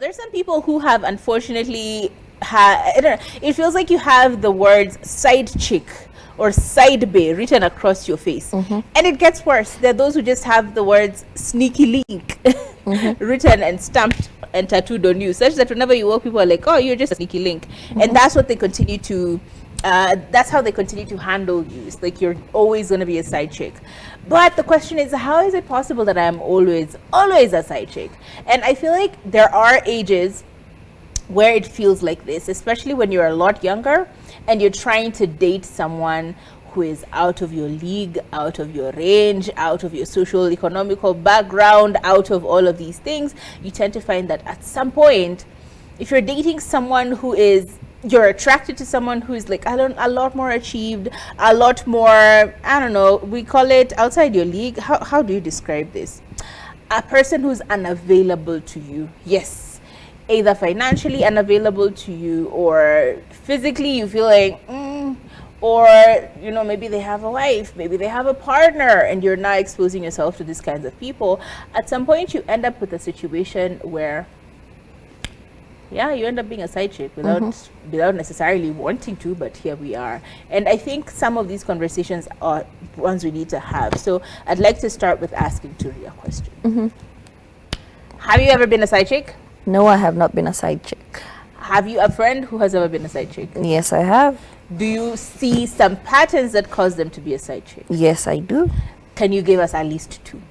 there's some people who have unfortunately I don't know, it feels like you have the words side chick or side bay written across your face. And it gets worse. There are those who just have the words sneaky link written and stamped and tattooed on you, such that whenever you walk, people are like, oh, you're just a sneaky link. And that's what they continue to that's how they continue to handle you. It's like you're always going to be a side chick. But the question is, how is it possible that I'm always a side chick? And I feel like there are ages where it feels like this, especially when you're a lot younger and you're trying to date someone who is out of your league, out of your range, out of your social economical background, out of all of these things. You tend to find that at some point, if you're dating someone who is, you're attracted to someone who is like a lot more achieved, a lot more, I don't know, we call it outside your league. How do you describe this? A person who's unavailable to you. Yes, either financially unavailable to you, or physically you feel like or you know, maybe they have a wife, maybe they have a partner, and you're now exposing yourself to these kinds of people. At some point you end up with a situation where you end up being a side chick without necessarily wanting to, but here we are. And I think some of these conversations are ones we need to have. So I'd like to start with asking Turi a question. Have you ever been a side chick? No, I have not been a side chick. Have you a friend who has ever been a side chick? Yes, I have. Do you see some patterns that cause them to be a side chick? Yes, I do. Can you give us at least two?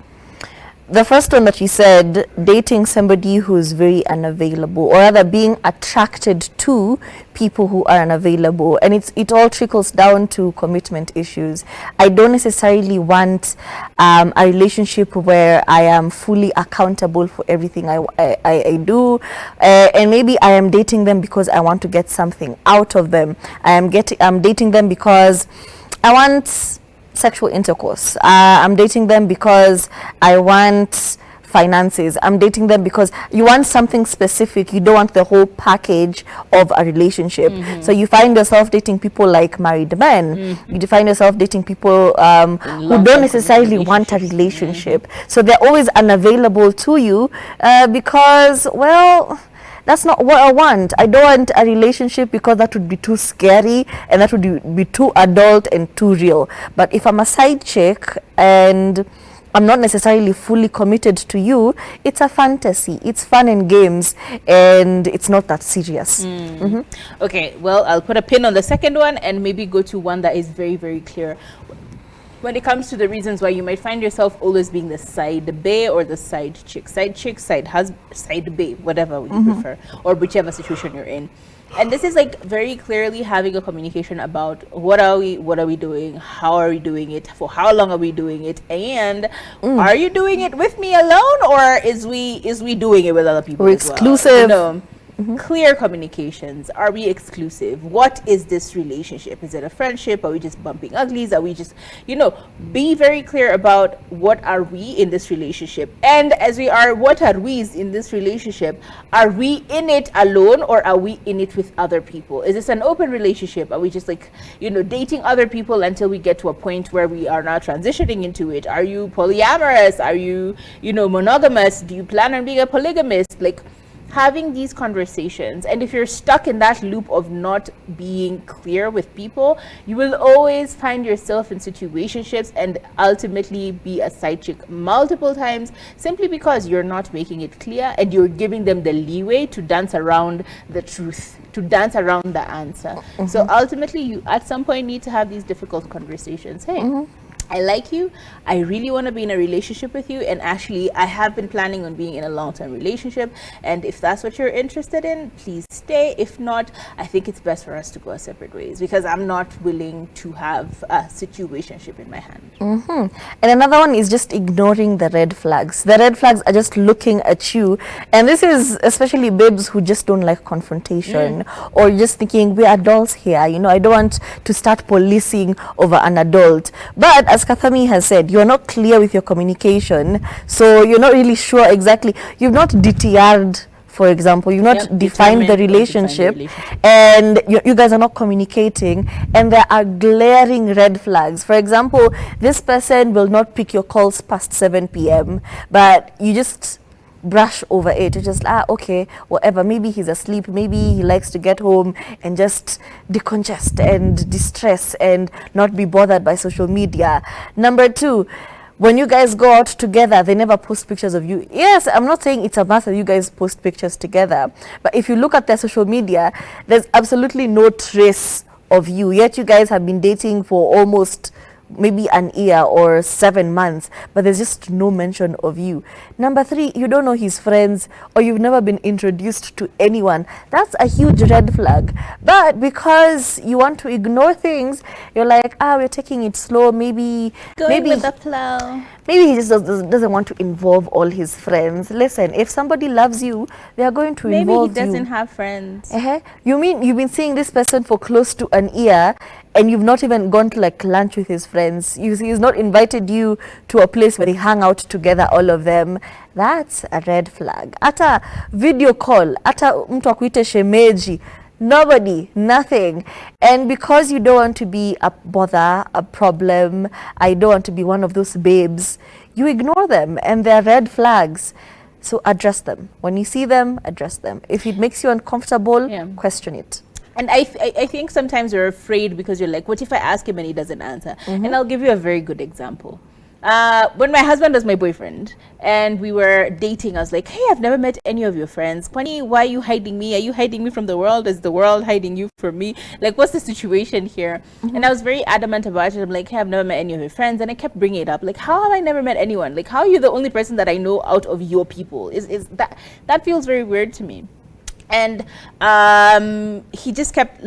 The first one that you said, dating somebody who's very unavailable, or rather being attracted to people who are unavailable, and it all trickles down to commitment issues. I don't necessarily want a relationship where I am fully accountable for everything I do, and maybe I am dating them because I want to get something out of them. I'm dating them because I want sexual intercourse. I'm dating them because I want finances. I'm dating them because you want something specific. You don't want the whole package of a relationship. So you find yourself dating people like married men. You find yourself dating people who don't necessarily want a relationship. So they're always unavailable to you because, well, that's not what I want. I don't want a relationship because that would be too scary and that would be too adult and too real. But if I'm a side chick and I'm not necessarily fully committed to you, it's a fantasy. It's fun and games, and it's not that serious. Okay, well, I'll put a pin on the second one and maybe go to one that is very, very clear. When it comes to the reasons why you might find yourself always being the side bae or the side chick, side husband, side bae, whatever you prefer, or whichever situation you're in. And this is like very clearly having a communication about what are we doing, how are we doing it, for how long are we doing it, and are you doing it with me alone, or is we doing it with other people? We're exclusive. Well? You know, clear communications. Are we exclusive? What is this relationship? Is it a friendship? Are we just bumping uglies? Are we just, you know, be very clear about what are we in this relationship. And as we are, what are we in this relationship? Are we in it alone, or are we in it with other people? Is this an open relationship? Are we just like, you know, dating other people until we get to a point where we are now transitioning into it? Are you polyamorous? Are you, you know, monogamous? Do you plan on being a polygamist? Like, having these conversations. And if you're stuck in that loop of not being clear with people, you will always find yourself in situationships and ultimately be a side chick multiple times, simply because you're not making it clear and you're giving them the leeway to dance around the truth, to dance around the answer. So ultimately you at some point need to have these difficult conversations. Hey, I like you, I really want to be in a relationship with you, and actually I have been planning on being in a long-term relationship, and if that's what you're interested in, please stay. If not, I think it's best for us to go our separate ways, because I'm not willing to have a situationship in my hand. And another one is just ignoring the red flags. The red flags are just looking at you, and this is especially babes who just don't like confrontation, or just thinking we're adults here, you know, I don't want to start policing over an adult. But as Kathami has said, you're not clear with your communication, so you're not really sure exactly. You've not DTR'd, for example, you've not defined the relationship, and you guys are not communicating, and there are glaring red flags. For example, this person will not pick your calls past 7 p.m., but you just brush over it. You just, okay, whatever. Maybe he's asleep. Maybe he likes to get home and just decongest and distress and not be bothered by social media. Number two, when you guys go out together, they never post pictures of you. Yes, I'm not saying it's a must that you guys post pictures together, but if you look at their social media, there's absolutely no trace of you. Yet you guys have been dating for almost maybe an year or 7 months, but there's just no mention of you. Number three, you don't know his friends, or you've never been introduced to anyone. That's a huge red flag. But because you want to ignore things, you're like, we're taking it slow, maybe with the flow. Maybe he just doesn't want to involve all his friends. Listen, if somebody loves you, they are going to involve you. Maybe he doesn't have friends. You mean you've been seeing this person for close to an year, and you've not even gone to like lunch with his friends? He's not invited you to a place where they hang out together, all of them. That's a red flag. Ata video call, ata mtu akuite shemeji, nobody, nothing. And because you don't want to be a bother, a problem, I don't want to be one of those babes, you ignore them, and they're red flags. So address them. When you see them, address them. If it makes you uncomfortable, question it. And I think sometimes you're afraid because you're like, what if I ask him and he doesn't answer? And I'll give you a very good example. When my husband was my boyfriend and we were dating, I was like, hey, I've never met any of your friends. Kwani, why are you hiding me? Are you hiding me from the world? Is the world hiding you from me? Like, what's the situation here? And I was very adamant about it. I'm like, hey, I've never met any of your friends. And I kept bringing it up. Like, how have I never met anyone? Like, how are you the only person that I know out of your people? Is that feels very weird to me. And he just kept,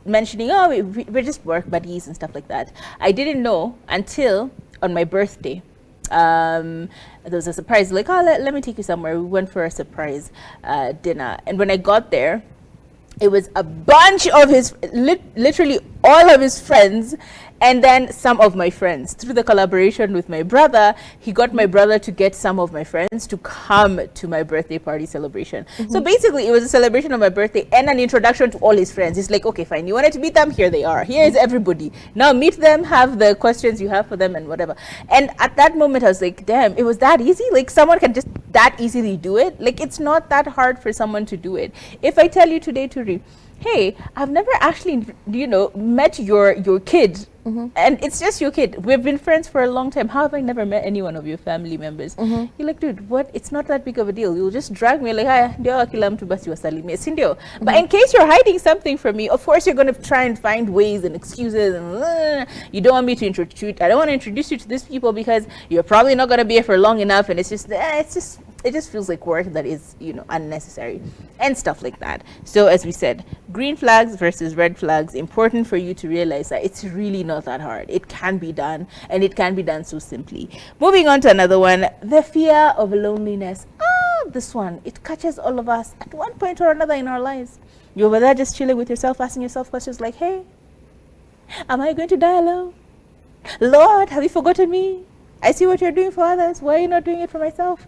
mentioning, we're just work buddies and stuff like that. I didn't know until on my birthday. There was a surprise, like, let me take you somewhere. We went for a surprise dinner. And when I got there, it was a bunch of his, literally all of his friends, and then some of my friends. Through the collaboration with my brother, he got my brother to get some of my friends to come to my birthday party celebration. So basically, it was a celebration of my birthday and an introduction to all his friends. It's like, okay, fine, you wanted to meet them? Here they are. Here is everybody. Now meet them, have the questions you have for them and whatever. And at that moment, I was like, damn, it was that easy? Like, someone can just that easily do it? Like, it's not that hard for someone to do it. If I tell you today, Turi, hey, I've never actually, met your kid, and it's just your kid. We've been friends for a long time. How have I never met any one of your family members? You're like, dude, what? It's not that big of a deal. You'll just drag me like, hi, but in case you're hiding something from me, of course you're going to try and find ways and excuses, and you don't want me to introduce. I don't want to introduce you to these people because you're probably not going to be here for long enough, and it just feels like work that is, unnecessary and stuff like that. So as we said, green flags versus red flags, important for you to realize that it's really not that hard. It can be done, and it can be done so simply. Moving on to another one, the fear of loneliness. This one, it catches all of us at one point or another in our lives. You're over there just chilling with yourself, asking yourself questions like, hey, am I going to die alone? Lord, have you forgotten me? I see what you're doing for others. Why are you not doing it for myself?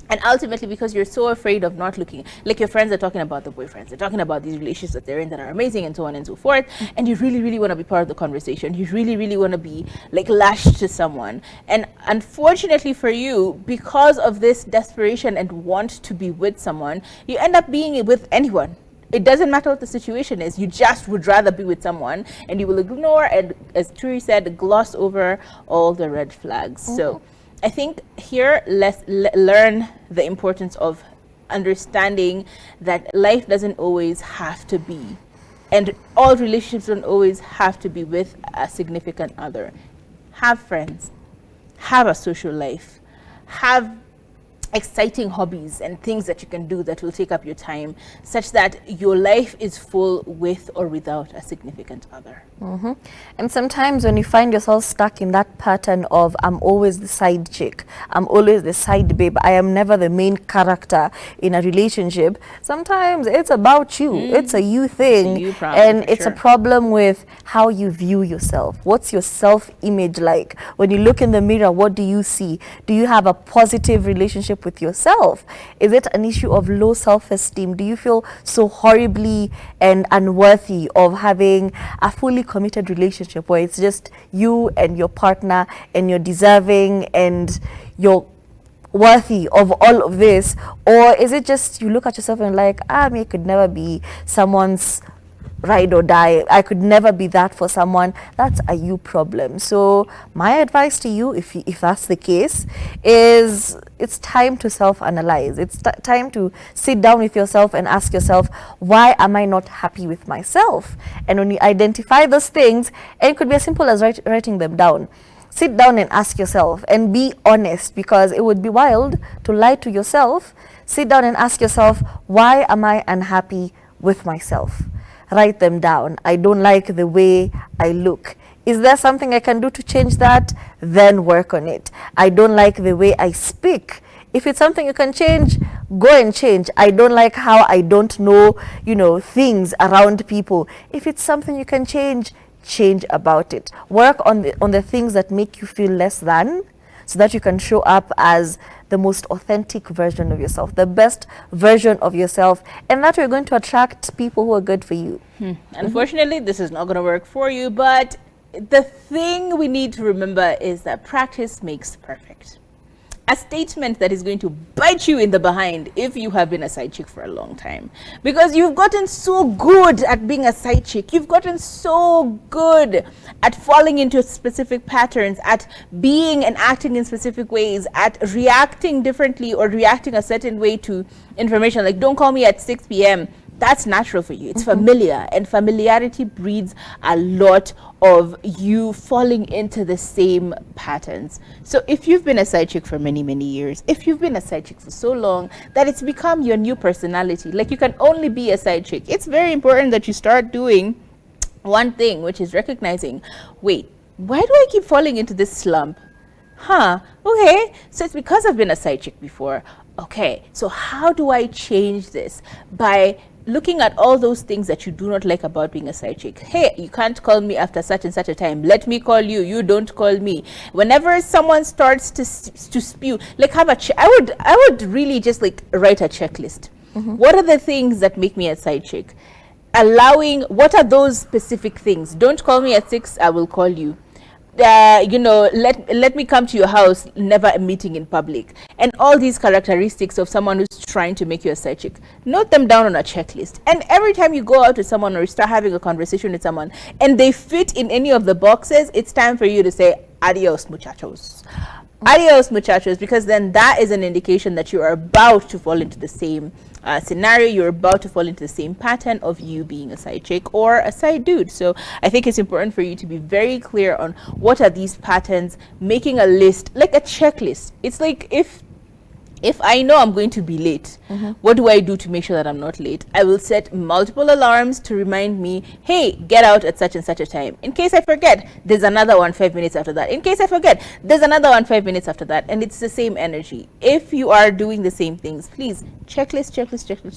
And ultimately, because you're so afraid of not looking, like your friends are talking about the boyfriends, they're talking about these relationships that they're in that are amazing and so on and so forth, and you really, really want to be part of the conversation. You really, really want to be like lashed to someone. And unfortunately for you, because of this desperation and want to be with someone, you end up being with anyone. It doesn't matter what the situation is. You just would rather be with someone, and you will ignore, and as Turi said, gloss over all the red flags. So I think here, let's learn the importance of understanding that life doesn't always have to be, and all relationships don't always have to be with a significant other. Have friends, have a social life, have exciting hobbies and things that you can do that will take up your time, such that your life is full with or without a significant other. And sometimes when you find yourself stuck in that pattern of I'm always the side chick, I'm always the side babe, I am never the main character in a relationship, sometimes it's about you. It's a you thing. It's a you problem, and it's sure. a problem with how you view yourself. What's your self-image like? When you look in the mirror, what do you see? Do you have a positive relationship with yourself? Is it an issue of low self-esteem? Do you feel so horribly and unworthy of having a fully committed relationship where it's just you and your partner, and you're deserving and you're worthy of all of this? Or is it just you look at yourself and like, me, I could never be someone's ride or die. I could never be that for someone. That's a you problem. So my advice to you, if that's the case, is it's time to self-analyze. It's time to sit down with yourself and ask yourself, why am I not happy with myself? And when you identify those things, and it could be as simple as writing them down. Sit down and ask yourself and be honest, because it would be wild to lie to yourself. Sit down and ask yourself, why am I unhappy with myself? Write them down. I don't like the way I look. Is there something I can do to change that? Then work on it. I don't like the way I speak. If it's something you can change, go and change. I don't like how I don't know, things around people. If it's something you can change about it. Work on the things that make you feel less than, so that you can show up as the most authentic version of yourself, the best version of yourself, and that you're going to attract people who are good for you. Unfortunately, this is not going to work for you, but the thing we need to remember is that practice makes perfect. A statement that is going to bite you in the behind if you have been a side chick for a long time, because you've gotten so good at being a side chick. You've gotten so good at falling into specific patterns, at being and acting in specific ways, at reacting differently or reacting a certain way to information. Like, don't call me at 6 p.m. That's natural for you. It's familiar, and familiarity breeds a lot of you falling into the same patterns. So if you've been a side chick for many, many years, if you've been a side chick for so long that it's become your new personality, like you can only be a side chick, it's very important that you start doing one thing, which is recognizing, wait, why do I keep falling into this slump? Okay, so it's because I've been a side chick before. Okay, so how do I change this? By looking at all those things that you do not like about being a side chick. Hey, you can't call me after such and such a time. Let me call you. You don't call me. Whenever someone starts to spew, like I would really just like write a checklist. What are the things that make me a side chick? What are those specific things? Don't call me at 6, I will call you. Let me come to your house, never a meeting in public, and all these characteristics of someone who's trying to make you a side chick. Note them down on a checklist, and every time you go out with someone or you start having a conversation with someone and they fit in any of the boxes, it's time for you to say adios muchachos. Adios muchachos, because then that is an indication that you are about to fall into the same scenario. You're about to fall into the same pattern of you being a side chick or a side dude. So I think it's important for you to be very clear on what are these patterns, making a list, like a checklist. It's like if I know I'm going to be late, what do I do to make sure that I'm not late? I will set multiple alarms to remind me, hey, get out at such and such a time. In case I forget, there's another one 5 minutes after that. In case I forget, there's another one 5 minutes after that. And it's the same energy. If you are doing the same things, please checklist,